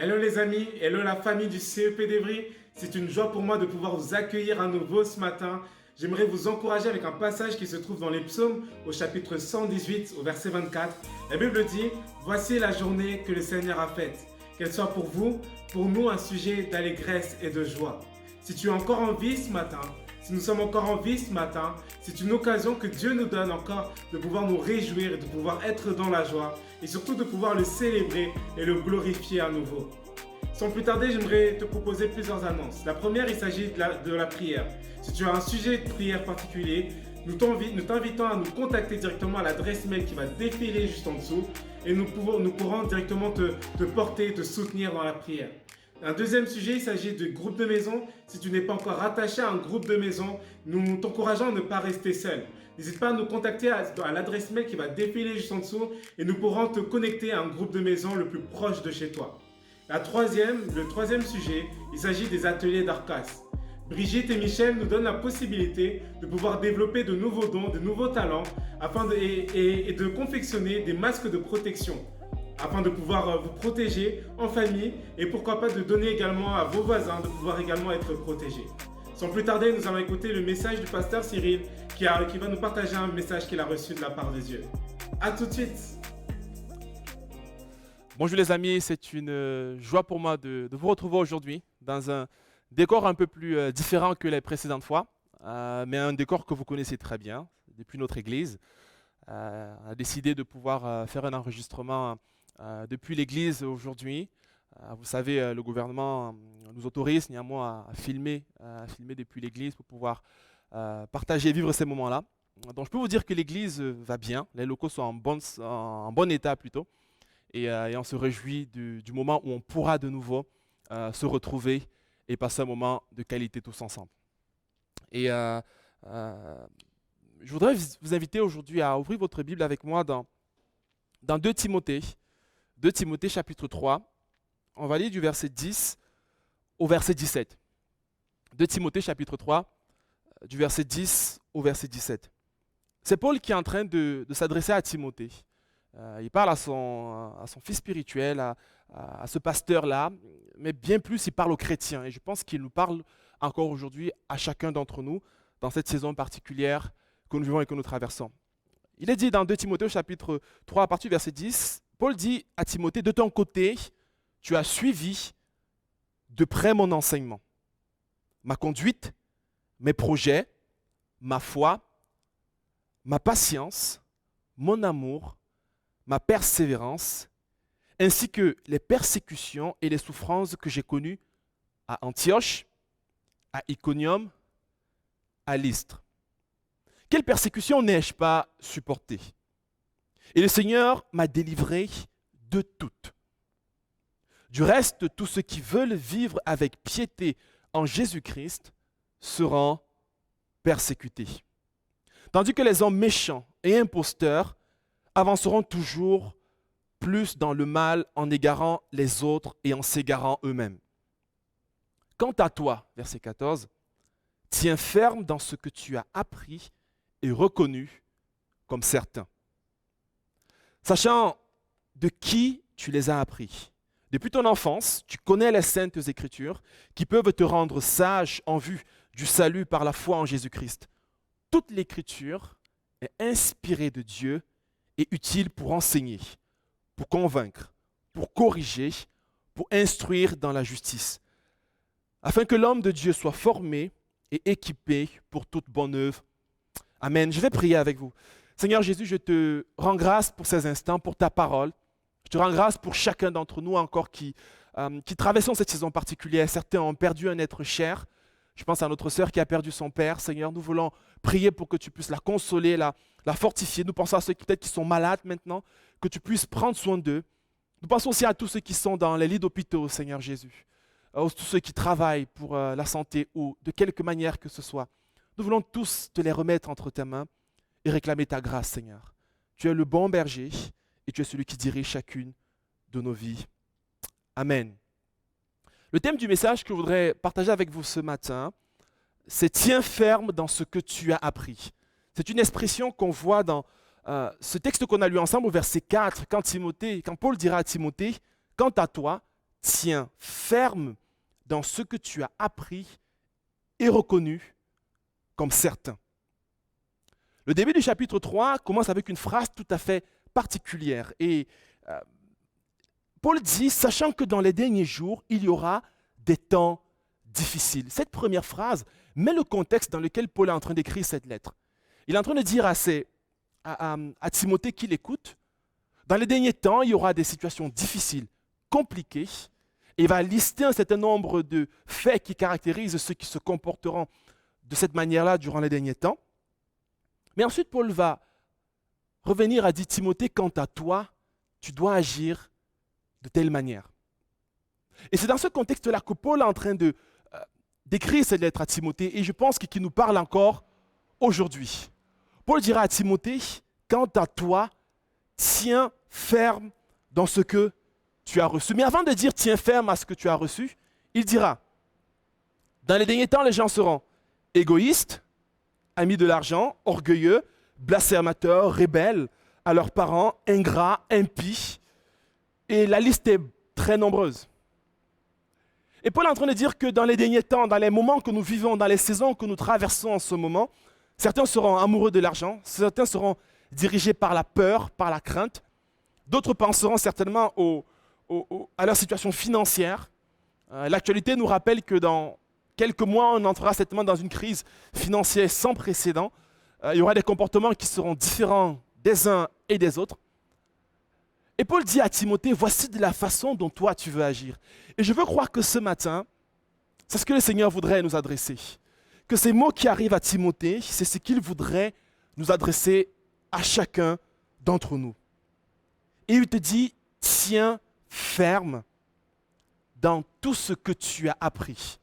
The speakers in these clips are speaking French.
Hello les amis, hello la famille du CEP d'Evry. C'est une joie pour moi de pouvoir vous accueillir à nouveau ce matin. J'aimerais vous encourager avec un passage qui se trouve dans les psaumes au chapitre 118 au verset 24. La Bible dit: Voici la journée que le Seigneur a faite. Qu'elle soit pour vous, pour nous, un sujet d'allégresse et de joie. Si tu es encore en vie ce matin, si nous sommes encore en vie ce matin, c'est une occasion que Dieu nous donne encore de pouvoir nous réjouir et de pouvoir être dans la joie et surtout de pouvoir le célébrer et le glorifier à nouveau. Sans plus tarder, j'aimerais te proposer plusieurs annonces. La première, il s'agit de la prière. Si tu as un sujet de prière particulier, nous t'invitons à nous contacter directement à l'adresse mail qui va défiler juste en dessous et nous pourrons directement te porter, te soutenir dans la prière. Un deuxième sujet, il s'agit de groupe de maison. Si tu n'es pas encore rattaché à un groupe de maison, nous t'encourageons à ne pas rester seul. N'hésite pas à nous contacter à l'adresse mail qui va défiler juste en dessous et nous pourrons te connecter à un groupe de maison le plus proche de chez toi. Le troisième sujet, il s'agit des ateliers d'Arcas. Brigitte et Michel nous donnent la possibilité de pouvoir développer de nouveaux dons, de nouveaux talents et de confectionner des masques de protection afin de pouvoir vous protéger en famille et pourquoi pas de donner également à vos voisins de pouvoir également être protégés. Sans plus tarder, nous allons écouter le message du pasteur Cyril qui va nous partager un message qu'il a reçu de la part de Dieu. A tout de suite. Bonjour les amis, c'est une joie pour moi de vous retrouver aujourd'hui dans un décor un peu plus différent que les précédentes fois, mais un décor que vous connaissez très bien depuis notre église. On a décidé de pouvoir faire un enregistrement depuis l'église aujourd'hui. Vous savez, le gouvernement nous autorise néanmoins à filmer depuis l'église pour pouvoir partager et vivre ces moments-là. Donc je peux vous dire que l'église va bien, les locaux sont en bon état plutôt. Et on se réjouit du moment où on pourra de nouveau se retrouver et passer un moment de qualité tous ensemble. Et je voudrais vous inviter aujourd'hui à ouvrir votre Bible avec moi dans 2 Timothée. 2 Timothée chapitre 3. On va lire du verset 10 au verset 17. 2 Timothée chapitre 3, du verset 10 au verset 17. C'est Paul qui est en train de s'adresser à Timothée. Il parle à son fils spirituel, à ce pasteur-là, mais bien plus, il parle aux chrétiens. Et je pense qu'il nous parle encore aujourd'hui à chacun d'entre nous dans cette saison particulière que nous vivons et que nous traversons. Il est dit dans 2 Timothée au chapitre 3, à partir du verset 10, Paul dit à Timothée: de ton côté, tu as suivi de près mon enseignement, ma conduite, mes projets, ma foi, ma patience, mon amour, ma persévérance, ainsi que les persécutions et les souffrances que j'ai connues à Antioche, à Iconium, à Lystre. Quelle persécution n'ai-je pas supportée? Et le Seigneur m'a délivré de toutes. Du reste, tous ceux qui veulent vivre avec piété en Jésus-Christ seront persécutés. Tandis que les hommes méchants et imposteurs avanceront toujours plus dans le mal en égarant les autres et en s'égarant eux-mêmes. Quant à toi, verset 14, tiens ferme dans ce que tu as appris et reconnu comme certain, sachant de qui tu les as appris. Depuis ton enfance, tu connais les saintes Écritures qui peuvent te rendre sage en vue du salut par la foi en Jésus-Christ. Toute l'Écriture est inspirée de Dieu et utile pour enseigner, pour convaincre, pour corriger, pour instruire dans la justice, afin que l'homme de Dieu soit formé et équipé pour toute bonne œuvre. Amen. Je vais prier avec vous. Seigneur Jésus, je te rends grâce pour ces instants, pour ta parole. Je te rends grâce pour chacun d'entre nous encore qui traversons cette saison particulière. Certains ont perdu un être cher. Je pense à notre sœur qui a perdu son père. Seigneur, nous voulons prier pour que tu puisses la consoler, la fortifier. Nous pensons à ceux peut-être qui sont malades maintenant, que tu puisses prendre soin d'eux. Nous pensons aussi à tous ceux qui sont dans les lits d'hôpitaux, Seigneur Jésus. Tous ceux qui travaillent pour la santé ou de quelque manière que ce soit. Nous voulons tous te les remettre entre tes mains et réclamer ta grâce, Seigneur. Tu es le bon berger et tu es celui qui dirige chacune de nos vies. Amen. Le thème du message que je voudrais partager avec vous ce matin, c'est « Tiens ferme dans ce que tu as appris ». C'est une expression qu'on voit dans ce texte qu'on a lu ensemble au verset 4, quand Paul dira à Timothée « Quant à toi, tiens ferme dans ce que tu as appris et reconnu comme certain. Le début du chapitre 3 commence avec une phrase tout à fait particulière. Et Paul dit, sachant que dans les derniers jours, il y aura des temps difficiles. Cette première phrase met le contexte dans lequel Paul est en train d'écrire cette lettre. Il est en train de dire à Timothée qui l'écoute, dans les derniers temps, il y aura des situations difficiles, compliquées, et il va lister un certain nombre de faits qui caractérisent ceux qui se comporteront de cette manière-là durant les derniers temps. Mais ensuite, Paul va revenir à dire, Timothée, quant à toi, tu dois agir de telle manière. Et c'est dans ce contexte-là que Paul est en train d'écrire cette lettre à Timothée, et je pense qu'il nous parle encore aujourd'hui. Paul dira à Timothée, quant à toi, tiens ferme dans ce que tu as reçu. Mais avant de dire tiens ferme à ce que tu as reçu, il dira, dans les derniers temps, les gens seront égoïstes, amis de l'argent, orgueilleux, blasphémateurs, rebelles à leurs parents, ingrats, impies. Et la liste est très nombreuse. Et Paul est en train de dire que dans les derniers temps, dans les moments que nous vivons, dans les saisons que nous traversons en ce moment, certains seront amoureux de l'argent, certains seront dirigés par la peur, par la crainte. D'autres penseront certainement à leur situation financière. L'actualité nous rappelle que dans quelques mois, on entrera certainement dans une crise financière sans précédent. Il y aura des comportements qui seront différents des uns et des autres. Et Paul dit à Timothée, voici de la façon dont toi tu veux agir. Et je veux croire que ce matin, c'est ce que le Seigneur voudrait nous adresser. Que ces mots qui arrivent à Timothée, c'est ce qu'il voudrait nous adresser à chacun d'entre nous. Et il te dit, tiens ferme dans tout ce que tu as appris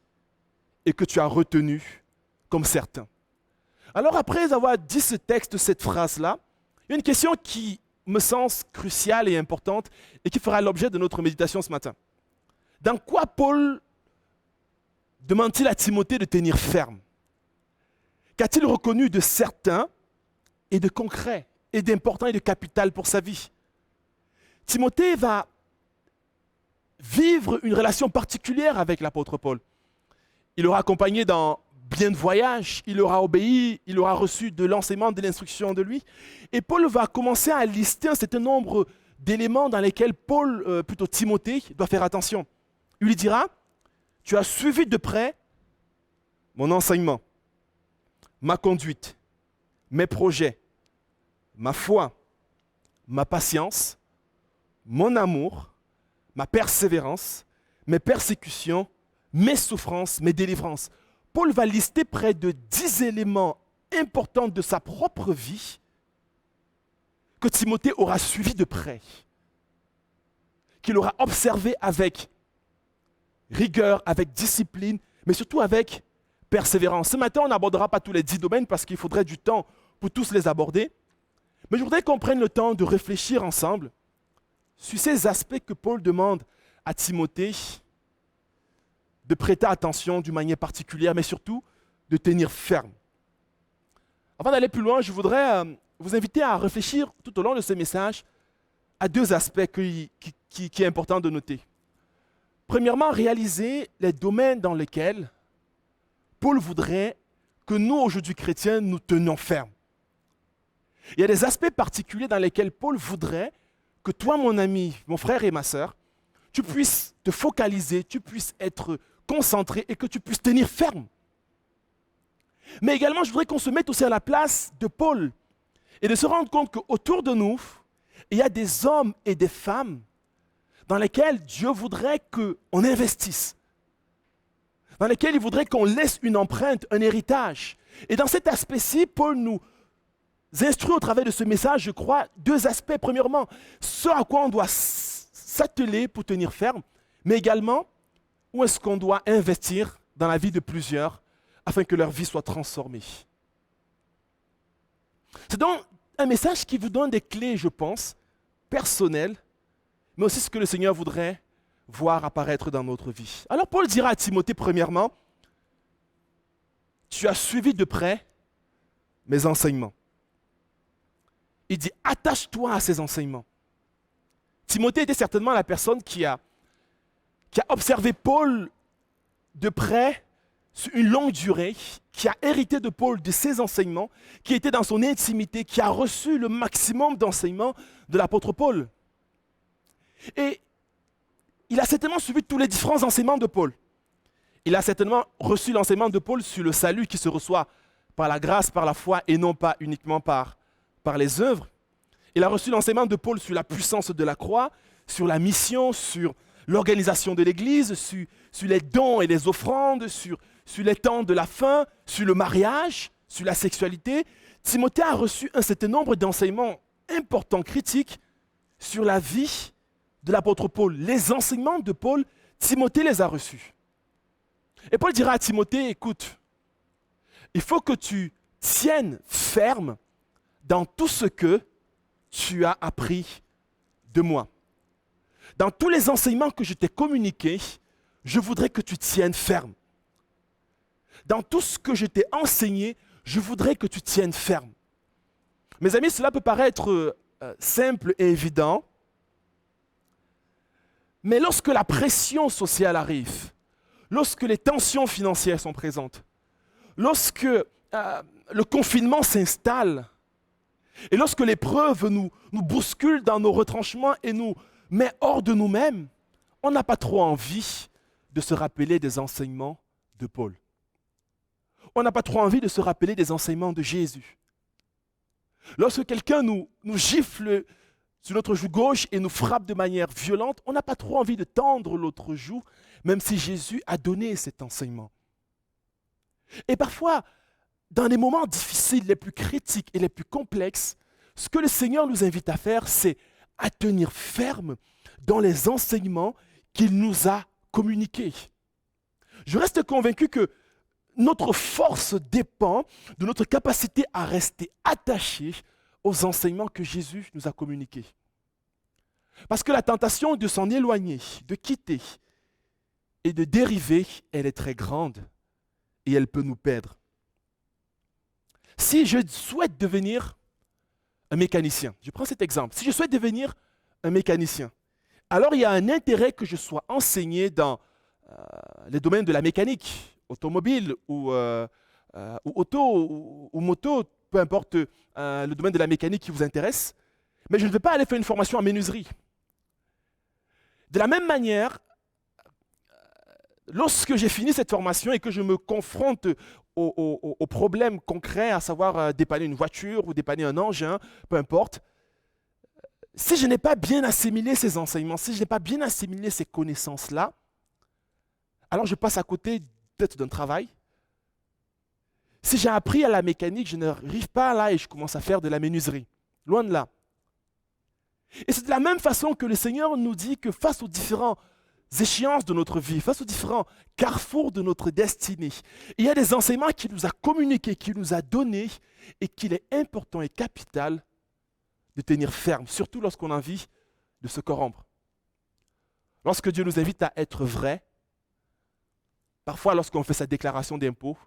et que tu as retenu comme certain. Alors après avoir dit ce texte, cette phrase-là, il y a une question qui me semble cruciale et importante et qui fera l'objet de notre méditation ce matin. Dans quoi Paul demande-t-il à Timothée de tenir ferme? Qu'a-t-il reconnu de certain et de concret et d'important et de capital pour sa vie? Timothée va vivre une relation particulière avec l'apôtre Paul. Il l'aura accompagné dans bien de voyages, il aura obéi, il aura reçu de l'enseignement, de l'instruction de lui. Et Paul va commencer à lister un certain nombre d'éléments dans lesquels Timothée doit faire attention. Il lui dira, tu as suivi de près mon enseignement, ma conduite, mes projets, ma foi, ma patience, mon amour, ma persévérance, mes persécutions, mes souffrances, mes délivrances. Paul va lister près de 10 éléments importants de sa propre vie que Timothée aura suivi de près, qu'il aura observé avec rigueur, avec discipline, mais surtout avec persévérance. Ce matin, on n'abordera pas tous les 10 domaines parce qu'il faudrait du temps pour tous les aborder, mais je voudrais qu'on prenne le temps de réfléchir ensemble sur ces aspects que Paul demande à Timothée de prêter attention d'une manière particulière, mais surtout de tenir ferme. Avant d'aller plus loin, je voudrais vous inviter à réfléchir tout au long de ce message à 2 aspects qui est important de noter. Premièrement, réaliser les domaines dans lesquels Paul voudrait que nous, aujourd'hui chrétiens, nous tenions ferme. Il y a des aspects particuliers dans lesquels Paul voudrait que toi, mon ami, mon frère et ma sœur, tu puisses te focaliser, tu puisses être concentré et que tu puisses tenir ferme. Mais également, je voudrais qu'on se mette aussi à la place de Paul et de se rendre compte qu'autour de nous, il y a des hommes et des femmes dans lesquels Dieu voudrait qu'on investisse, dans lesquels il voudrait qu'on laisse une empreinte, un héritage. Et dans cet aspect-ci, Paul nous instruit au travers de ce message, je crois, 2 aspects. Premièrement, ce à quoi on doit s'atteler pour tenir ferme, mais également, où est-ce qu'on doit investir dans la vie de plusieurs afin que leur vie soit transformée. C'est donc un message qui vous donne des clés, je pense, personnelles, mais aussi ce que le Seigneur voudrait voir apparaître dans notre vie. Alors Paul dira à Timothée, premièrement, tu as suivi de près mes enseignements. Il dit, attache-toi à ces enseignements. Timothée était certainement la personne qui a qui a observé Paul de près sur une longue durée, qui a hérité de Paul de ses enseignements, qui était dans son intimité, qui a reçu le maximum d'enseignements de l'apôtre Paul. Et il a certainement suivi tous les différents enseignements de Paul. Il a certainement reçu l'enseignement de Paul sur le salut qui se reçoit par la grâce, par la foi et non pas uniquement par les œuvres. Il a reçu l'enseignement de Paul sur la puissance de la croix, sur la mission, sur l'organisation de l'Église, sur les dons et les offrandes, sur les temps de la fin, sur le mariage, sur la sexualité. Timothée a reçu un certain nombre d'enseignements importants, critiques, sur la vie de l'apôtre Paul. Les enseignements de Paul, Timothée les a reçus. Et Paul dira à Timothée, écoute, il faut que tu tiennes ferme dans tout ce que tu as appris de moi. Dans tous les enseignements que je t'ai communiqués, je voudrais que tu tiennes ferme. Dans tout ce que je t'ai enseigné, je voudrais que tu tiennes ferme. Mes amis, cela peut paraître simple et évident, mais lorsque la pression sociale arrive, lorsque les tensions financières sont présentes, lorsque le confinement s'installe, et lorsque l'épreuve nous bouscule dans nos retranchements et nous met hors de nous-mêmes, on n'a pas trop envie de se rappeler des enseignements de Paul. On n'a pas trop envie de se rappeler des enseignements de Jésus. Lorsque quelqu'un nous gifle sur notre joue gauche et nous frappe de manière violente, on n'a pas trop envie de tendre l'autre joue, même si Jésus a donné cet enseignement. Et parfois, dans les moments difficiles, les plus critiques et les plus complexes, ce que le Seigneur nous invite à faire, c'est à tenir ferme dans les enseignements qu'il nous a communiqués. Je reste convaincu que notre force dépend de notre capacité à rester attachés aux enseignements que Jésus nous a communiqués. Parce que la tentation de s'en éloigner, de quitter et de dériver, elle est très grande et elle peut nous perdre. Si je souhaite devenir un mécanicien, je prends cet exemple, si je souhaite devenir un mécanicien, alors il y a un intérêt que je sois enseigné dans les domaines de la mécanique, automobile ou auto ou moto, peu importe le domaine de la mécanique qui vous intéresse, mais je ne vais pas aller faire une formation en menuiserie. De la même manière, lorsque j'ai fini cette formation et que je me confronte aux problèmes concrets, à savoir dépanner une voiture ou dépanner un engin, peu importe, si je n'ai pas bien assimilé ces enseignements, si je n'ai pas bien assimilé ces connaissances-là, alors je passe à côté peut-être d'un travail. Si j'ai appris à la mécanique, je n'arrive pas là et je commence à faire de la menuiserie. Loin de là. Et c'est de la même façon que le Seigneur nous dit que face aux différentes échéances de notre vie, face aux différents carrefours de notre destinée, il y a des enseignements qu'il nous a communiqués, qu'il nous a donnés et qu'il est important et capital de tenir ferme, surtout lorsqu'on a envie de se corrompre. Lorsque Dieu nous invite à être vrai, parfois lorsqu'on fait sa déclaration d'impôt,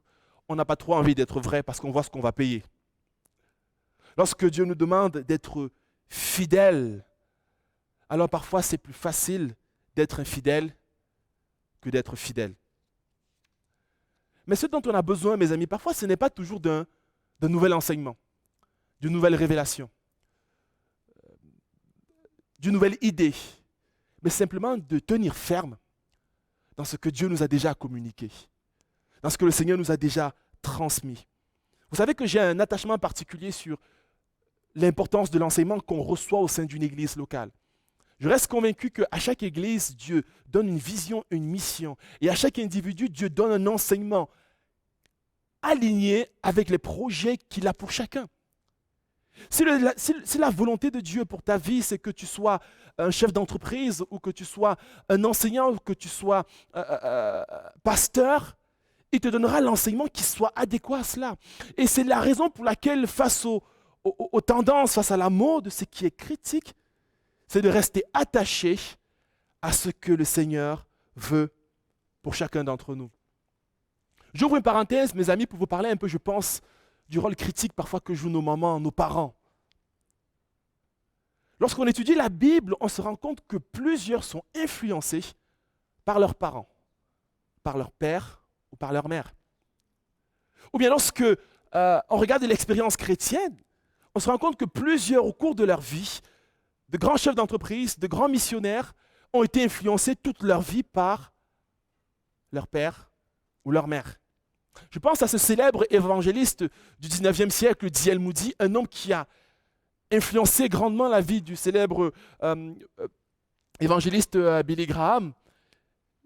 on n'a pas trop envie d'être vrai parce qu'on voit ce qu'on va payer. Lorsque Dieu nous demande d'être fidèle, alors parfois c'est plus facile d'être infidèle que d'être fidèle. Mais ce dont on a besoin, mes amis, parfois ce n'est pas toujours d'un nouvel enseignement, d'une nouvelle révélation, d'une nouvelle idée, mais simplement de tenir ferme dans ce que Dieu nous a déjà communiqué, dans ce que le Seigneur nous a déjà transmis. Vous savez que j'ai un attachement particulier sur l'importance de l'enseignement qu'on reçoit au sein d'une église locale. Je reste convaincu qu'à chaque église, Dieu donne une vision, une mission. Et à chaque individu, Dieu donne un enseignement aligné avec les projets qu'il a pour chacun. Si la volonté de Dieu pour ta vie, c'est que tu sois un chef d'entreprise ou que tu sois un enseignant ou que tu sois pasteur, il te donnera l'enseignement qui soit adéquat à cela. Et c'est la raison pour laquelle, face aux tendances, face à la mode, ce qui est critique, c'est de rester attaché à ce que le Seigneur veut pour chacun d'entre nous. J'ouvre une parenthèse, mes amis, pour vous parler un peu, je pense, du rôle critique parfois que jouent nos mamans, nos parents. Lorsqu'on étudie la Bible, on se rend compte que plusieurs sont influencés par leurs parents, par leur père ou par leur mère. Ou bien lorsque on regarde l'expérience chrétienne, on se rend compte que plusieurs, au cours de leur vie, de grands chefs d'entreprise, de grands missionnaires, ont été influencés toute leur vie par leur père ou leur mère. Je pense à ce célèbre évangéliste du 19e siècle, D.L. Moody, un homme qui a influencé grandement la vie du célèbre évangéliste Billy Graham.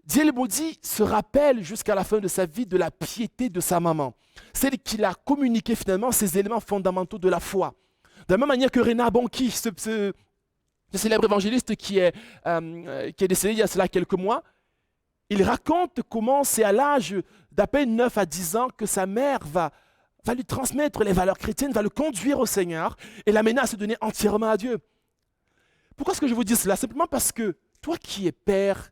D.L. Moody se rappelle jusqu'à la fin de sa vie de la piété de sa maman, celle qui a communiqué finalement ces éléments fondamentaux de la foi. De la même manière que Reinhard Bonnke, ce célèbre évangéliste qui est décédé il y a cela quelques mois, il raconte comment c'est à l'âge d'à peine 9 à 10 ans que sa mère va lui transmettre les valeurs chrétiennes, va le conduire au Seigneur et l'amener à se donner entièrement à Dieu. Pourquoi est-ce que je vous dis cela? Simplement parce que toi qui es père,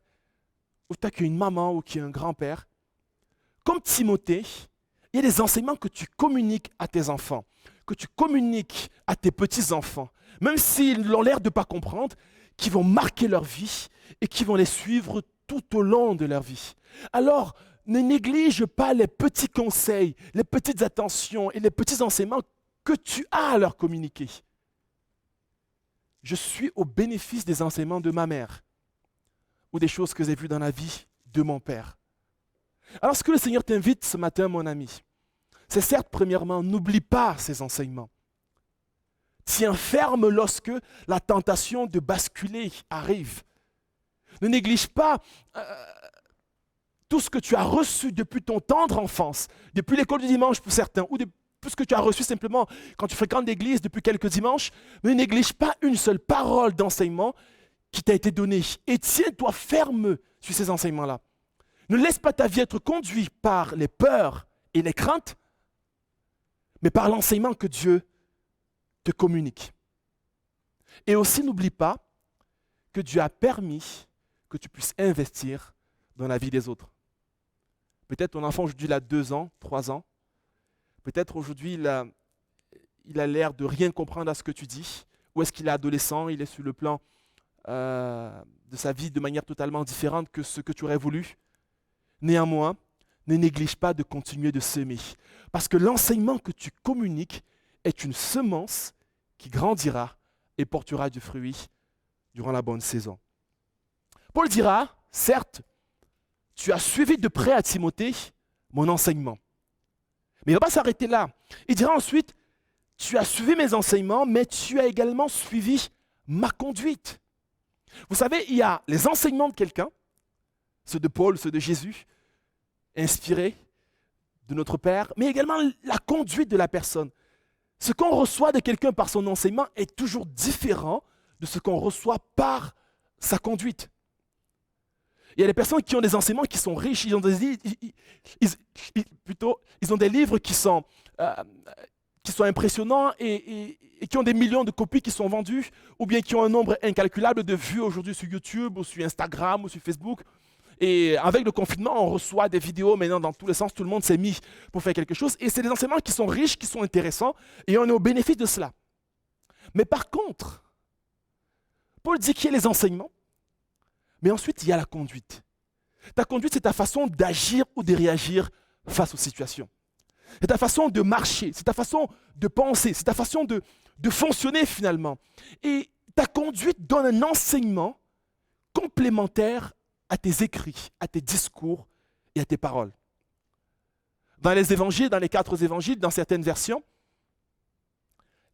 ou toi qui es une maman ou qui es un grand-père, comme Timothée, il y a des enseignements que tu communiques à tes enfants, que tu communiques à tes petits-enfants, même s'ils ont l'air de ne pas comprendre, qui vont marquer leur vie et qui vont les suivre tout au long de leur vie. Alors, ne néglige pas les petits conseils, les petites attentions et les petits enseignements que tu as à leur communiquer. Je suis au bénéfice des enseignements de ma mère ou des choses que j'ai vues dans la vie de mon père. Alors, ce que le Seigneur t'invite ce matin, mon ami, c'est certes, premièrement, n'oublie pas ces enseignements. Tiens ferme lorsque la tentation de basculer arrive. Ne néglige pas tout ce que tu as reçu depuis ton tendre enfance, depuis l'école du dimanche pour certains, ou tout ce que tu as reçu simplement quand tu fréquentes l'église depuis quelques dimanches. Ne néglige pas une seule parole d'enseignement qui t'a été donnée. Et tiens-toi ferme sur ces enseignements-là. Ne laisse pas ta vie être conduite par les peurs et les craintes, mais par l'enseignement que Dieu te communique. Et aussi, n'oublie pas que Dieu a permis que tu puisses investir dans la vie des autres. Peut-être ton enfant aujourd'hui il a 2 ans, 3 ans. Peut-être aujourd'hui il a l'air de rien comprendre à ce que tu dis. Ou est-ce qu'il est adolescent, il est sur le plan de sa vie de manière totalement différente que ce que tu aurais voulu. Néanmoins, ne néglige pas de continuer de semer. Parce que l'enseignement que tu communiques est une semence qui grandira et portera du fruit durant la bonne saison. Paul dira, certes, tu as suivi de près à Timothée mon enseignement. Mais il ne va pas s'arrêter là. Il dira ensuite, tu as suivi mes enseignements, mais tu as également suivi ma conduite. Vous savez, il y a les enseignements de quelqu'un, ceux de Paul, ceux de Jésus, inspirés de notre Père, mais également la conduite de la personne. Ce qu'on reçoit de quelqu'un par son enseignement est toujours différent de ce qu'on reçoit par sa conduite. Il y a des personnes qui ont des enseignements qui sont riches, ils ont des livres qui sont impressionnants et qui ont des millions de copies qui sont vendues, ou bien qui ont un nombre incalculable de vues aujourd'hui sur YouTube, ou sur Instagram, ou sur Facebook. Et avec le confinement, on reçoit des vidéos maintenant dans tous les sens, tout le monde s'est mis pour faire quelque chose. Et c'est des enseignements qui sont riches, qui sont intéressants, et on est au bénéfice de cela. Mais par contre, Paul dit qu'il y a les enseignements, mais ensuite il y a la conduite. Ta conduite, c'est ta façon d'agir ou de réagir face aux situations. C'est ta façon de marcher, c'est ta façon de penser, c'est ta façon de fonctionner finalement. Et ta conduite donne un enseignement complémentaire à tes écrits, à tes discours et à tes paroles. Dans les évangiles, dans les 4 évangiles, dans certaines versions,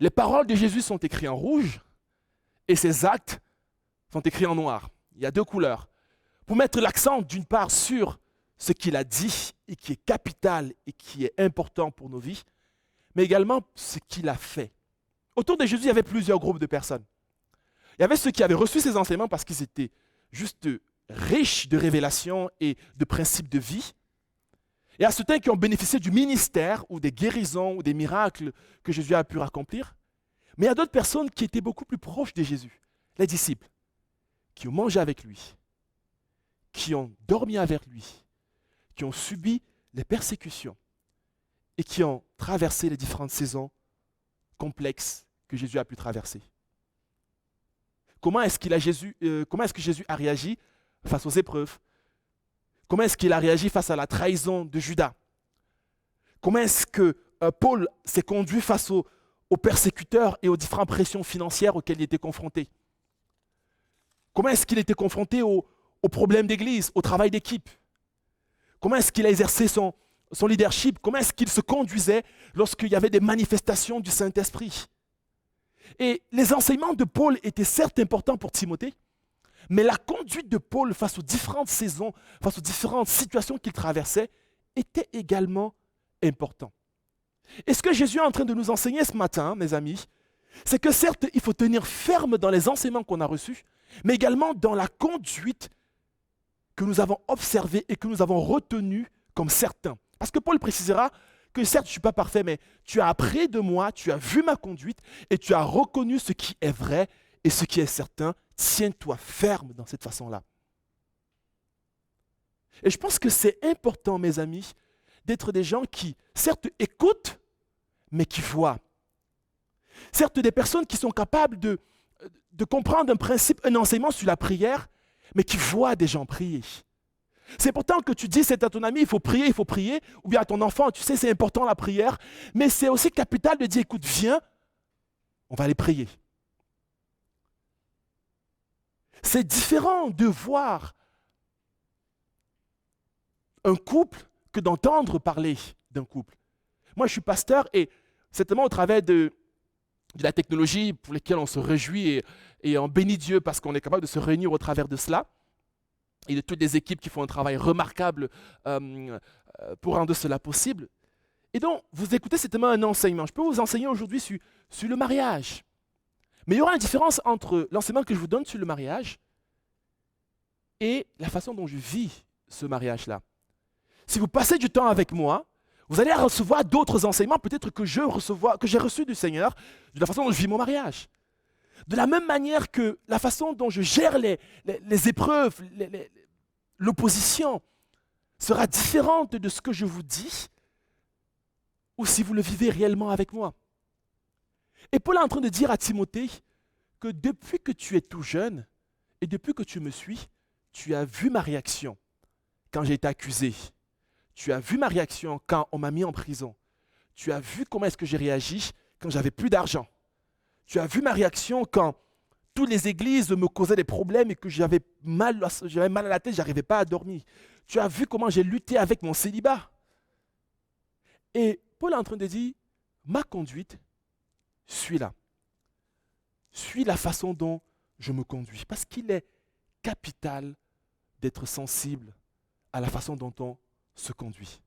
les paroles de Jésus sont écrites en rouge et ses actes sont écrits en noir. Il y a 2 couleurs. Pour mettre l'accent d'une part sur ce qu'il a dit et qui est capital et qui est important pour nos vies, mais également ce qu'il a fait. Autour de Jésus, il y avait plusieurs groupes de personnes. Il y avait ceux qui avaient reçu ses enseignements parce qu'ils étaient juste riches de révélations et de principes de vie. Et à certains qui ont bénéficié du ministère ou des guérisons ou des miracles que Jésus a pu accomplir. Mais il y a d'autres personnes qui étaient beaucoup plus proches de Jésus, les disciples, qui ont mangé avec lui, qui ont dormi avec lui, qui ont subi les persécutions et qui ont traversé les différentes saisons complexes que Jésus a pu traverser. Comment est-ce que Jésus a réagi face aux épreuves, Comment est-ce qu'il a réagi face à la trahison de Judas? Comment est-ce que Paul s'est conduit face aux persécuteurs et aux différentes pressions financières auxquelles il était confronté? Comment est-ce qu'il était confronté aux problèmes d'église, au travail d'équipe? Comment est-ce qu'il a exercé son leadership? Comment est-ce qu'il se conduisait lorsqu'il y avait des manifestations du Saint-Esprit? Et les enseignements de Paul étaient certes importants pour Timothée, mais la conduite de Paul face aux différentes saisons, face aux différentes situations qu'il traversait, était également important. Et ce que Jésus est en train de nous enseigner ce matin, mes amis, c'est que certes, il faut tenir ferme dans les enseignements qu'on a reçus, mais également dans la conduite que nous avons observée et que nous avons retenue comme certains. Parce que Paul précisera que certes, je ne suis pas parfait, mais tu as appris de moi, tu as vu ma conduite et tu as reconnu ce qui est vrai et ce qui est certain. Tiens-toi ferme dans cette façon-là. Et je pense que c'est important, mes amis, d'être des gens qui, certes, écoutent, mais qui voient. Certes, des personnes qui sont capables de comprendre un principe, un enseignement sur la prière, mais qui voient des gens prier. C'est important que tu dises à ton ami, il faut prier, ou bien à ton enfant, tu sais, c'est important la prière, mais c'est aussi capital de dire, écoute, viens, on va aller prier. C'est différent de voir un couple que d'entendre parler d'un couple. Moi, je suis pasteur et certainement au travers de la technologie pour laquelle on se réjouit et on bénit Dieu parce qu'on est capable de se réunir au travers de cela et de toutes les équipes qui font un travail remarquable pour rendre cela possible. Et donc, vous écoutez certainement un enseignement. Je peux vous enseigner aujourd'hui sur le mariage. Mais il y aura une différence entre l'enseignement que je vous donne sur le mariage et la façon dont je vis ce mariage-là. Si vous passez du temps avec moi, vous allez recevoir d'autres enseignements, peut-être que j'ai reçus du Seigneur, de la façon dont je vis mon mariage. De la même manière que la façon dont je gère les épreuves, l'opposition, sera différente de ce que je vous dis, ou si vous le vivez réellement avec moi. Et Paul est en train de dire à Timothée que depuis que tu es tout jeune et depuis que tu me suis, tu as vu ma réaction quand j'ai été accusé. Tu as vu ma réaction quand on m'a mis en prison. Tu as vu comment est-ce que j'ai réagi quand j'avais plus d'argent. Tu as vu ma réaction quand toutes les églises me causaient des problèmes et que j'avais mal à la tête, je n'arrivais pas à dormir. Tu as vu comment j'ai lutté avec mon célibat. Et Paul est en train de dire, ma conduite, suis-la. Suis la façon dont je me conduis. Parce qu'il est capital d'être sensible à la façon dont on se conduit.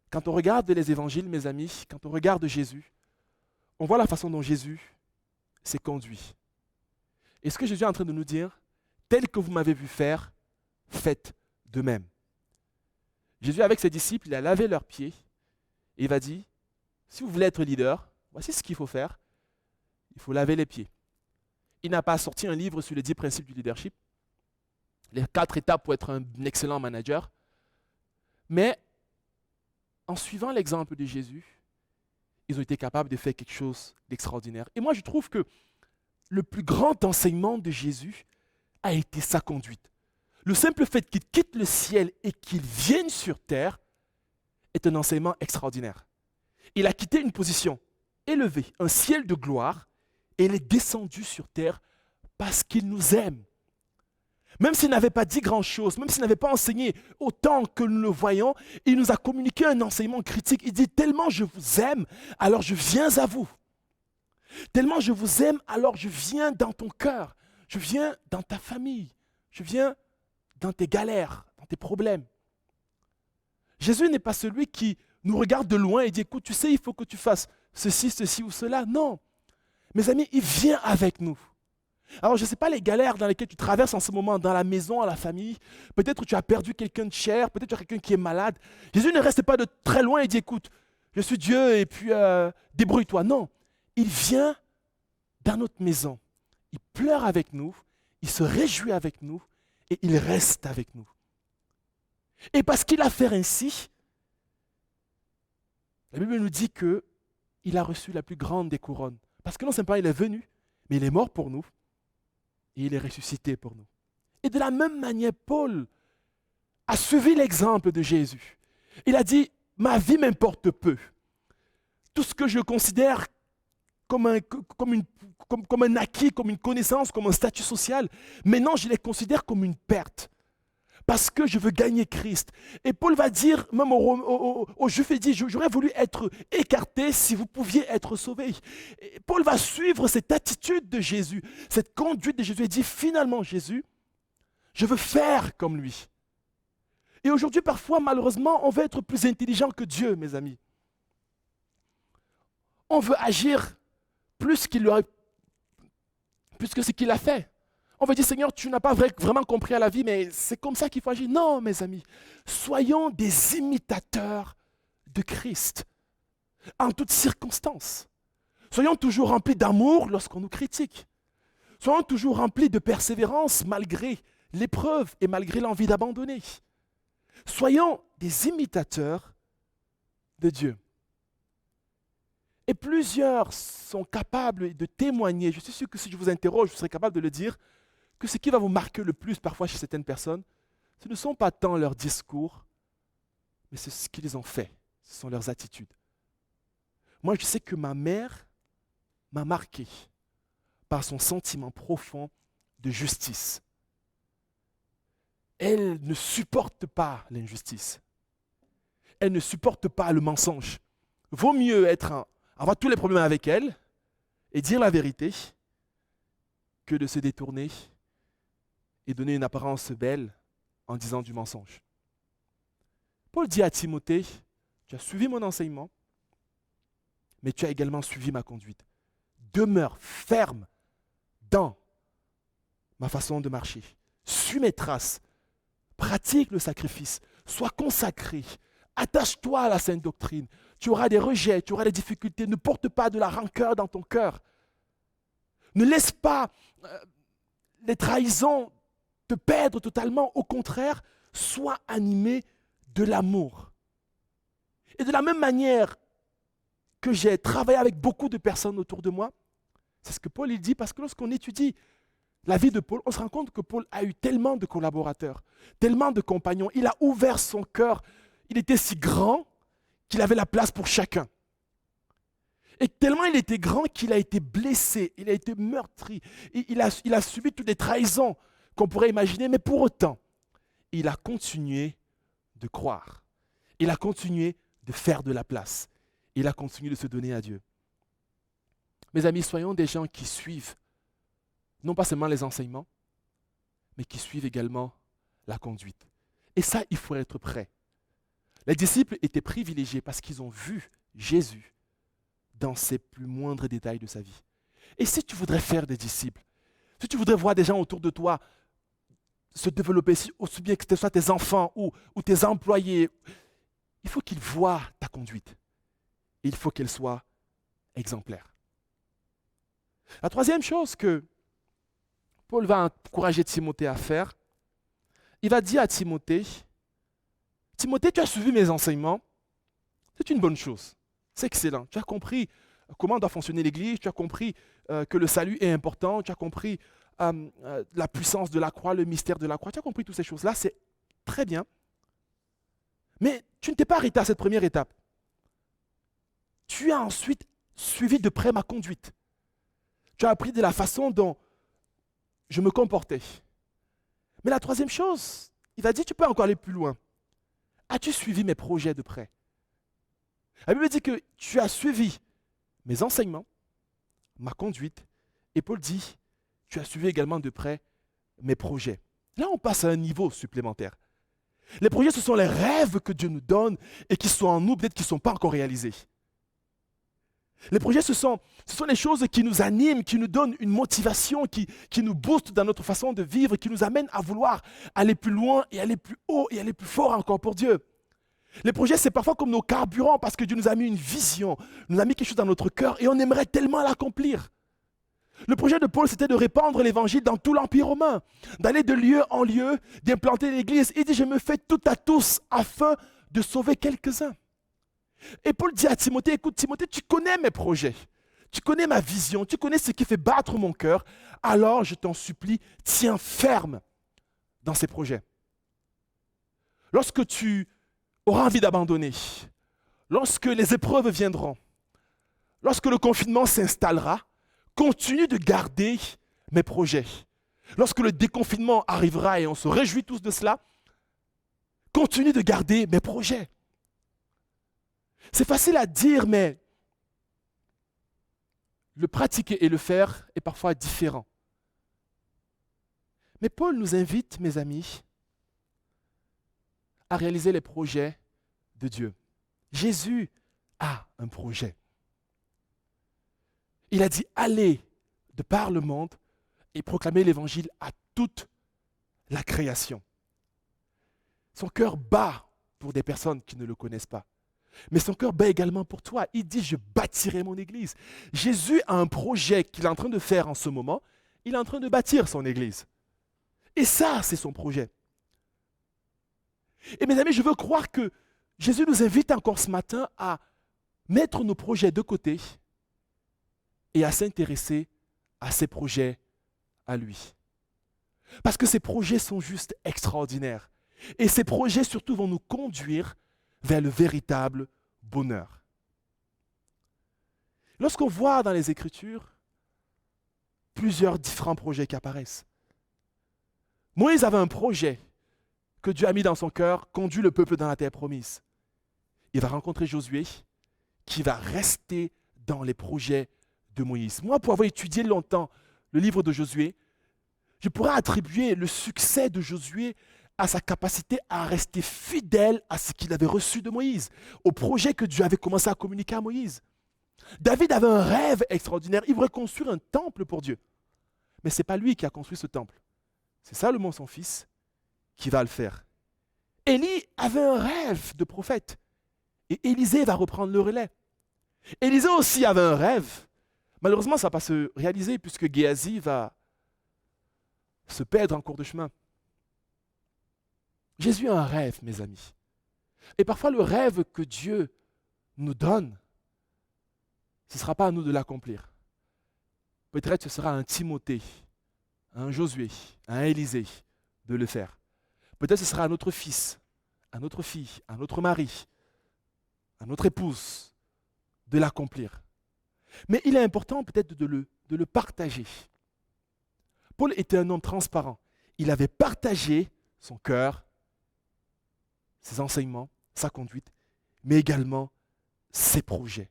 Quand on regarde les évangiles, mes amis, quand on regarde Jésus, on voit la façon dont Jésus s'est conduit. Et ce que Jésus est en train de nous dire, tel que vous m'avez vu faire, faites de même. Jésus, avec ses disciples, il a lavé leurs pieds et il va dire, si vous voulez être leader, voici ce qu'il faut faire. Il faut laver les pieds. Il n'a pas sorti un livre sur les 10 principes du leadership, les 4 étapes pour être un excellent manager. Mais en suivant l'exemple de Jésus, ils ont été capables de faire quelque chose d'extraordinaire. Et moi, je trouve que le plus grand enseignement de Jésus a été sa conduite. Le simple fait qu'il quitte le ciel et qu'il vienne sur terre est un enseignement extraordinaire. Il a quitté une position élevée, un ciel de gloire, et il est descendu sur terre parce qu'il nous aime. Même s'il n'avait pas dit grand-chose, même s'il n'avait pas enseigné autant que nous le voyons, il nous a communiqué un enseignement critique. Il dit, tellement je vous aime, alors je viens à vous. Tellement je vous aime, alors je viens dans ton cœur. Je viens dans ta famille. Je viens dans tes galères, dans tes problèmes. Jésus n'est pas celui qui nous regarde de loin et dit, écoute, tu sais, il faut que tu fasses ceci ou cela. Non. Mes amis, il vient avec nous. Alors, je ne sais pas les galères dans lesquelles tu traverses en ce moment, dans la maison, à la famille. Peut-être que tu as perdu quelqu'un de cher, peut-être que tu as quelqu'un qui est malade. Jésus ne reste pas de très loin et dit, écoute, je suis Dieu et puis débrouille-toi. Non, il vient dans notre maison. Il pleure avec nous, il se réjouit avec nous et il reste avec nous. Et parce qu'il a fait ainsi, la Bible nous dit qu'il a reçu la plus grande des couronnes. Parce que non simplement il est venu, mais il est mort pour nous. Et il est ressuscité pour nous. Et de la même manière, Paul a suivi l'exemple de Jésus. Il a dit, ma vie m'importe peu. Tout ce que je considère comme un acquis, comme une connaissance, comme un statut social, maintenant je les considère comme une perte. Parce que je veux gagner Christ. Et Paul va dire, même aux Juifs, il dit, j'aurais voulu être écarté si vous pouviez être sauvés. Et Paul va suivre cette attitude de Jésus, cette conduite de Jésus. Il dit, finalement, Jésus, je veux faire comme lui. Et aujourd'hui, parfois, malheureusement, on veut être plus intelligent que Dieu, mes amis. On veut agir plus que ce qu'il a fait. On va dire, Seigneur, tu n'as pas vraiment compris à la vie, mais c'est comme ça qu'il faut agir. Non, mes amis, soyons des imitateurs de Christ en toutes circonstances. Soyons toujours remplis d'amour lorsqu'on nous critique. Soyons toujours remplis de persévérance malgré l'épreuve et malgré l'envie d'abandonner. Soyons des imitateurs de Dieu. Et plusieurs sont capables de témoigner. Je suis sûr que si je vous interroge, vous serez capable de le dire, que ce qui va vous marquer le plus parfois chez certaines personnes, ce ne sont pas tant leurs discours, mais c'est ce qu'ils ont fait, ce sont leurs attitudes. Moi, je sais que ma mère m'a marqué par son sentiment profond de justice. Elle ne supporte pas l'injustice. Elle ne supporte pas le mensonge. Vaut mieux avoir tous les problèmes avec elle et dire la vérité que de se détourner et donner une apparence belle en disant du mensonge. Paul dit à Timothée, tu as suivi mon enseignement, mais tu as également suivi ma conduite. Demeure ferme dans ma façon de marcher. Suis mes traces, pratique le sacrifice, sois consacré, attache-toi à la sainte doctrine. Tu auras des rejets, tu auras des difficultés, ne porte pas de la rancœur dans ton cœur. Ne laisse pas les trahisons te perdre totalement. Au contraire, sois animé de l'amour. Et de la même manière que j'ai travaillé avec beaucoup de personnes autour de moi, c'est ce que Paul il dit, parce que lorsqu'on étudie la vie de Paul, on se rend compte que Paul a eu tellement de collaborateurs, tellement de compagnons. Il a ouvert son cœur. Il était si grand qu'il avait la place pour chacun. Et tellement il était grand qu'il a été blessé, il a été meurtri, il a subi toutes les trahisons qu'on pourrait imaginer, mais pour autant, il a continué de croire. Il a continué de faire de la place. Il a continué de se donner à Dieu. Mes amis, soyons des gens qui suivent, non pas seulement les enseignements, mais qui suivent également la conduite. Et ça, il faut être prêt. Les disciples étaient privilégiés parce qu'ils ont vu Jésus dans ses plus moindres détails de sa vie. Et si tu voudrais faire des disciples, si tu voudrais voir des gens autour de toi se développer, aussi bien que ce soit tes enfants ou tes employés, il faut qu'ils voient ta conduite. Il faut qu'elle soit exemplaire. La troisième chose que Paul va encourager Timothée à faire, il va dire à Timothée, Timothée, tu as suivi mes enseignements, c'est une bonne chose, c'est excellent. Tu as compris comment doit fonctionner l'Église, tu as compris que le salut est important, tu as compris la puissance de la croix, le mystère de la croix, tu as compris toutes ces choses-là, c'est très bien. Mais tu ne t'es pas arrêté à cette première étape. Tu as ensuite suivi de près ma conduite. Tu as appris de la façon dont je me comportais. Mais la troisième chose, il va dire, tu peux encore aller plus loin. As-tu suivi mes projets de près? La Bible dit que tu as suivi mes enseignements, ma conduite, et Paul dit, tu as suivi également de près mes projets. Là, on passe à un niveau supplémentaire. Les projets, ce sont les rêves que Dieu nous donne et qui sont en nous, peut-être qui ne sont pas encore réalisés. Les projets, ce sont les choses qui nous animent, qui nous donnent une motivation, qui nous boostent dans notre façon de vivre, qui nous amènent à vouloir aller plus loin et aller plus haut et aller plus fort encore pour Dieu. Les projets, c'est parfois comme nos carburants parce que Dieu nous a mis une vision, nous a mis quelque chose dans notre cœur et on aimerait tellement l'accomplir. Le projet de Paul, c'était de répandre l'évangile dans tout l'Empire romain, d'aller de lieu en lieu, d'implanter l'église. Il dit, je me fais tout à tous afin de sauver quelques-uns. Et Paul dit à Timothée, écoute Timothée, tu connais mes projets, tu connais ma vision, tu connais ce qui fait battre mon cœur, alors je t'en supplie, tiens ferme dans ces projets. lorsque tu auras envie d'abandonner, lorsque les épreuves viendront, lorsque le confinement s'installera, continue de garder mes projets. Lorsque le déconfinement arrivera et on se réjouit tous de cela, continue de garder mes projets. C'est facile à dire, mais le pratiquer et le faire est parfois différent. Mais Paul nous invite, mes amis, à réaliser les projets de Dieu. Jésus a un projet. Il a dit, allez de par le monde et proclamer l'évangile à toute la création. Son cœur bat pour des personnes qui ne le connaissent pas. Mais son cœur bat également pour toi. Il dit, je bâtirai mon église. Jésus a un projet qu'il est en train de faire en ce moment. Il est en train de bâtir son église. Et ça, c'est son projet. Et mes amis, je veux croire que Jésus nous invite encore ce matin à mettre nos projets de côté et à s'intéresser à ses projets à lui. Parce que ces projets sont juste extraordinaires. Et ces projets surtout vont nous conduire vers le véritable bonheur. Lorsqu'on voit dans les Écritures plusieurs différents projets qui apparaissent, Moïse avait un projet que Dieu a mis dans son cœur, conduit le peuple dans la terre promise. Il va rencontrer Josué qui va rester dans les projets de Moïse. Moi, pour avoir étudié longtemps le livre de Josué, je pourrais attribuer le succès de Josué à sa capacité à rester fidèle à ce qu'il avait reçu de Moïse, au projet que Dieu avait commencé à communiquer à Moïse. David avait un rêve extraordinaire, il voulait construire un temple pour Dieu. Mais ce n'est pas lui qui a construit ce temple. C'est Salomon, son fils, qui va le faire. Élie avait un rêve de prophète, et Élisée va reprendre le relais. Élisée aussi avait un rêve. Malheureusement, ça ne va pas se réaliser puisque Géasi va se perdre en cours de chemin. Jésus a un rêve, mes amis. Et parfois, le rêve que Dieu nous donne, ce ne sera pas à nous de l'accomplir. Peut-être ce sera à un Timothée, à un Josué, à un Élisée de le faire. Peut-être ce sera à notre fils, à notre fille, à notre mari, à notre épouse de l'accomplir. Mais il est important peut-être de le partager. Paul était un homme transparent. Il avait partagé son cœur, ses enseignements, sa conduite, mais également ses projets.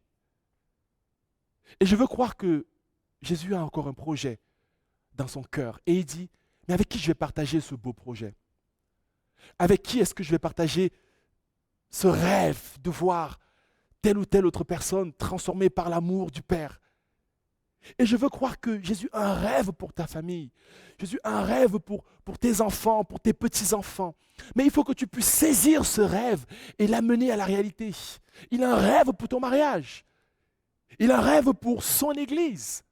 Et je veux croire que Jésus a encore un projet dans son cœur. Et il dit, mais avec qui je vais partager ce beau projet? Avec qui est-ce que je vais partager ce rêve de voir telle ou telle autre personne transformée par l'amour du Père? Et je veux croire que Jésus a un rêve pour ta famille. Jésus a un rêve pour tes enfants, pour tes petits-enfants. Mais il faut que tu puisses saisir ce rêve et l'amener à la réalité. Il a un rêve pour ton mariage. Il a un rêve pour son Église.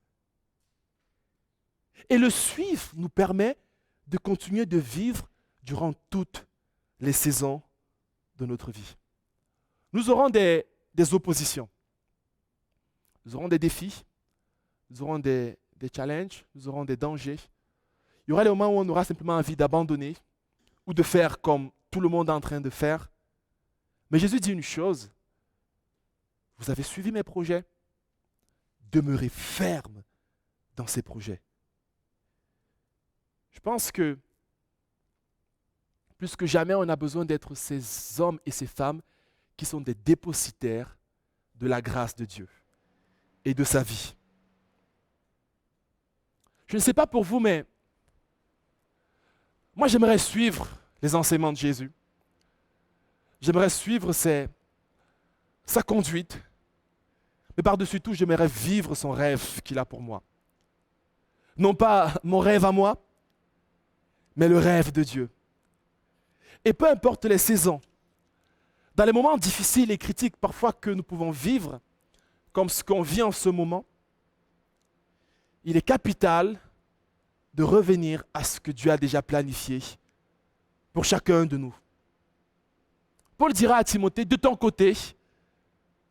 Et le suivre nous permet de continuer de vivre durant toutes les saisons de notre vie. Nous aurons des oppositions. Nous aurons des défis. Nous aurons des challenges. Nous aurons des dangers. Il y aura des moments où on aura simplement envie d'abandonner ou de faire comme tout le monde est en train de faire. Mais Jésus dit une chose. Vous avez suivi mes projets. Demeurez ferme dans ces projets. Je pense que plus que jamais, on a besoin d'être ces hommes et ces femmes qui sont des dépositaires de la grâce de Dieu et de sa vie. Je ne sais pas pour vous, mais moi j'aimerais suivre les enseignements de Jésus. J'aimerais suivre sa conduite. Mais par-dessus tout, j'aimerais vivre son rêve qu'il a pour moi. Non pas mon rêve à moi, mais le rêve de Dieu. Et peu importe les saisons, dans les moments difficiles et critiques parfois que nous pouvons vivre, comme ce qu'on vit en ce moment, il est capital de revenir à ce que Dieu a déjà planifié pour chacun de nous. Paul dira à Timothée, de ton côté,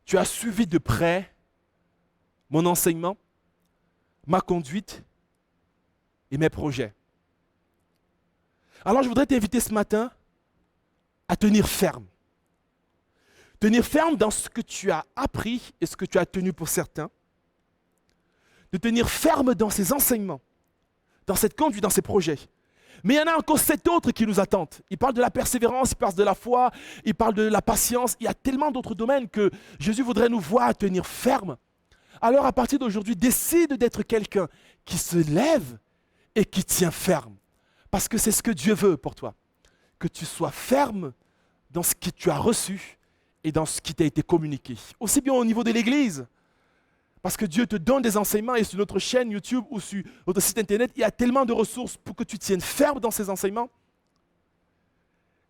tu as suivi de près mon enseignement, ma conduite et mes projets. Alors je voudrais t'inviter ce matin à tenir ferme. Tenir ferme dans ce que tu as appris et ce que tu as tenu pour certains. De tenir ferme dans ses enseignements, dans cette conduite, dans ses projets. Mais il y en a encore 7 autres qui nous attendent. Il parle de la persévérance, il parle de la foi, il parle de la patience. Il y a tellement d'autres domaines que Jésus voudrait nous voir tenir ferme. Alors à partir d'aujourd'hui, décide d'être quelqu'un qui se lève et qui tient ferme. Parce que c'est ce que Dieu veut pour toi. Que tu sois ferme dans ce que tu as reçu et dans ce qui t'a été communiqué. Aussi bien au niveau de l'Église. Parce que Dieu te donne des enseignements et sur notre chaîne YouTube ou sur notre site internet, il y a tellement de ressources pour que tu tiennes ferme dans ces enseignements.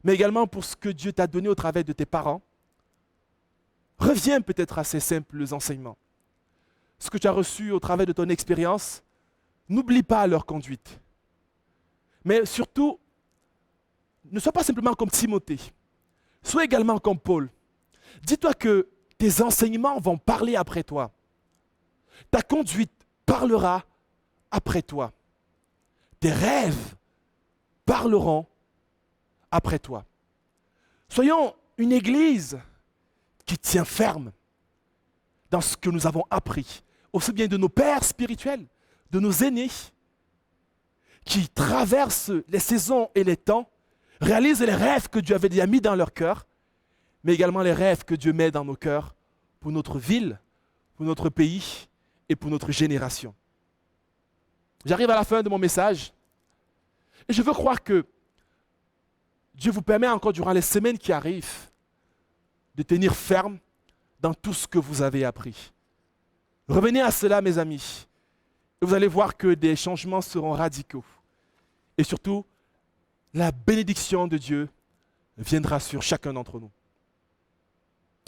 Mais également pour ce que Dieu t'a donné au travers de tes parents. Reviens peut-être à ces simples enseignements. Ce que tu as reçu au travers de ton expérience, n'oublie pas leur conduite. Mais surtout, ne sois pas simplement comme Timothée. Sois également comme Paul. Dis-toi que tes enseignements vont parler après toi. Ta conduite parlera après toi. Tes rêves parleront après toi. Soyons une église qui tient ferme dans ce que nous avons appris, aussi bien de nos pères spirituels, de nos aînés, qui traversent les saisons et les temps, réalisent les rêves que Dieu avait déjà mis dans leur cœur, mais également les rêves que Dieu met dans nos cœurs pour notre ville, pour notre pays et pour notre génération. J'arrive à la fin de mon message et je veux croire que Dieu vous permet encore durant les semaines qui arrivent de tenir ferme dans tout ce que vous avez appris. Revenez à cela, mes amis, et vous allez voir que des changements seront radicaux. Et surtout, la bénédiction de Dieu viendra sur chacun d'entre nous.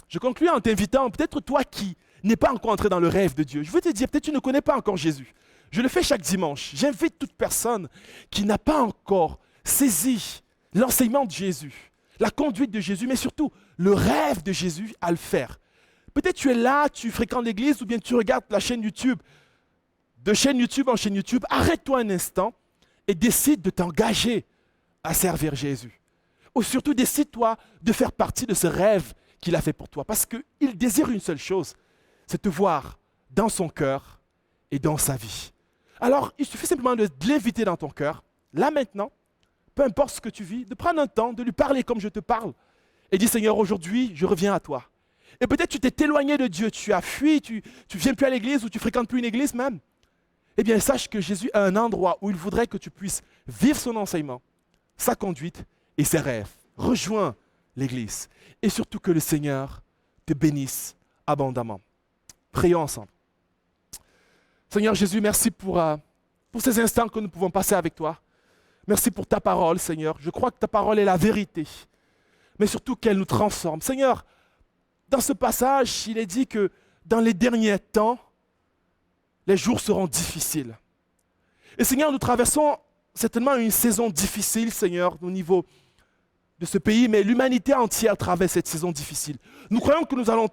Je conclue en t'invitant, peut-être toi qui n'es pas encore entré dans le rêve de Dieu, je veux te dire, peut-être tu ne connais pas encore Jésus. Je le fais chaque dimanche. J'invite toute personne qui n'a pas encore saisi l'enseignement de Jésus, la conduite de Jésus, mais surtout le rêve de Jésus à le faire. Peut-être tu es là, tu fréquentes l'église ou bien tu regardes la chaîne YouTube. De chaîne YouTube en chaîne YouTube, arrête-toi un instant et décide de t'engager à servir Jésus. Ou surtout décide-toi de faire partie de ce rêve qu'il a fait pour toi. Parce qu'il désire une seule chose, c'est te voir dans son cœur et dans sa vie. Alors, il suffit simplement de l'inviter dans ton cœur, là maintenant, peu importe ce que tu vis, de prendre un temps, de lui parler comme je te parle. Et dis, Seigneur, aujourd'hui, je reviens à toi. Et peut-être tu t'es éloigné de Dieu, tu as fui, tu ne viens plus à l'église ou tu ne fréquentes plus une église même. Eh bien, sache que Jésus a un endroit où il voudrait que tu puisses vivre son enseignement, sa conduite et ses rêves. Rejoins l'église. Et surtout que le Seigneur te bénisse abondamment. Prions ensemble. Seigneur Jésus, merci pour ces instants que nous pouvons passer avec toi. Merci pour ta parole, Seigneur. Je crois que ta parole est la vérité, mais surtout qu'elle nous transforme. Seigneur, dans ce passage, il est dit que dans les derniers temps, les jours seront difficiles. Et Seigneur, nous traversons certainement une saison difficile, Seigneur, au niveau de ce pays, mais l'humanité entière traverse cette saison difficile. Nous croyons que nous allons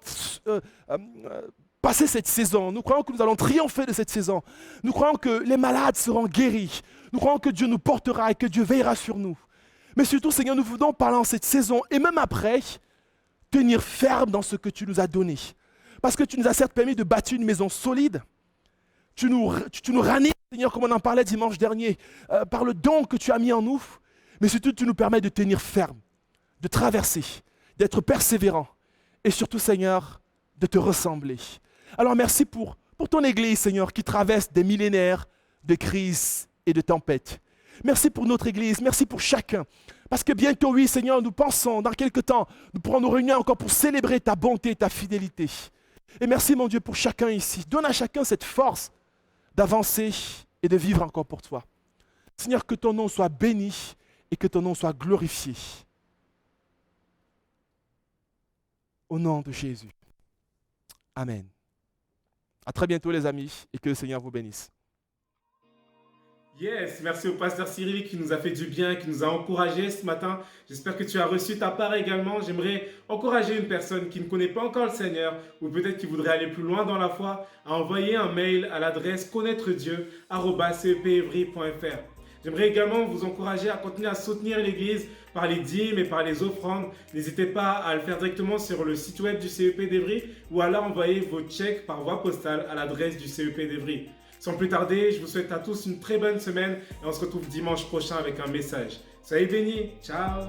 passer cette saison. Nous croyons que nous allons triompher de cette saison. Nous croyons que les malades seront guéris. Nous croyons que Dieu nous portera et que Dieu veillera sur nous. Mais surtout, Seigneur, nous voulons pendant cette saison et même après, tenir ferme dans ce que tu nous as donné. Parce que tu nous as certes permis de bâtir une maison solide. Tu nous ranimes, Seigneur, comme on en parlait dimanche dernier, par le don que tu as mis en nous. Mais surtout, tu nous permets de tenir ferme, de traverser, d'être persévérant. Et surtout, Seigneur, de te ressembler. Alors merci pour ton Église, Seigneur, qui traverse des millénaires de crises et de tempêtes. Merci pour notre Église, merci pour chacun. Parce que bientôt, oui, Seigneur, nous pensons, dans quelques temps, nous pourrons nous réunir encore pour célébrer ta bonté et ta fidélité. Et merci, mon Dieu, pour chacun ici. Donne à chacun cette force d'avancer et de vivre encore pour toi. Seigneur, que ton nom soit béni et que ton nom soit glorifié. Au nom de Jésus. Amen. À très bientôt les amis et que le Seigneur vous bénisse. Yes, merci au pasteur Cyril qui nous a fait du bien, qui nous a encouragés ce matin. J'espère que tu as reçu ta part également. J'aimerais encourager une personne qui ne connaît pas encore le Seigneur ou peut-être qui voudrait aller plus loin dans la foi à envoyer un mail à l'adresse connaître-dieu@cepevry.fr. J'aimerais également vous encourager à continuer à soutenir l'Église par les dîmes et par les offrandes. N'hésitez pas à le faire directement sur le site web du CEP d'Evry ou alors envoyer vos chèques par voie postale à l'adresse du CEP d'Evry. Sans plus tarder, je vous souhaite à tous une très bonne semaine et on se retrouve dimanche prochain avec un message. Soyez bénis, ciao!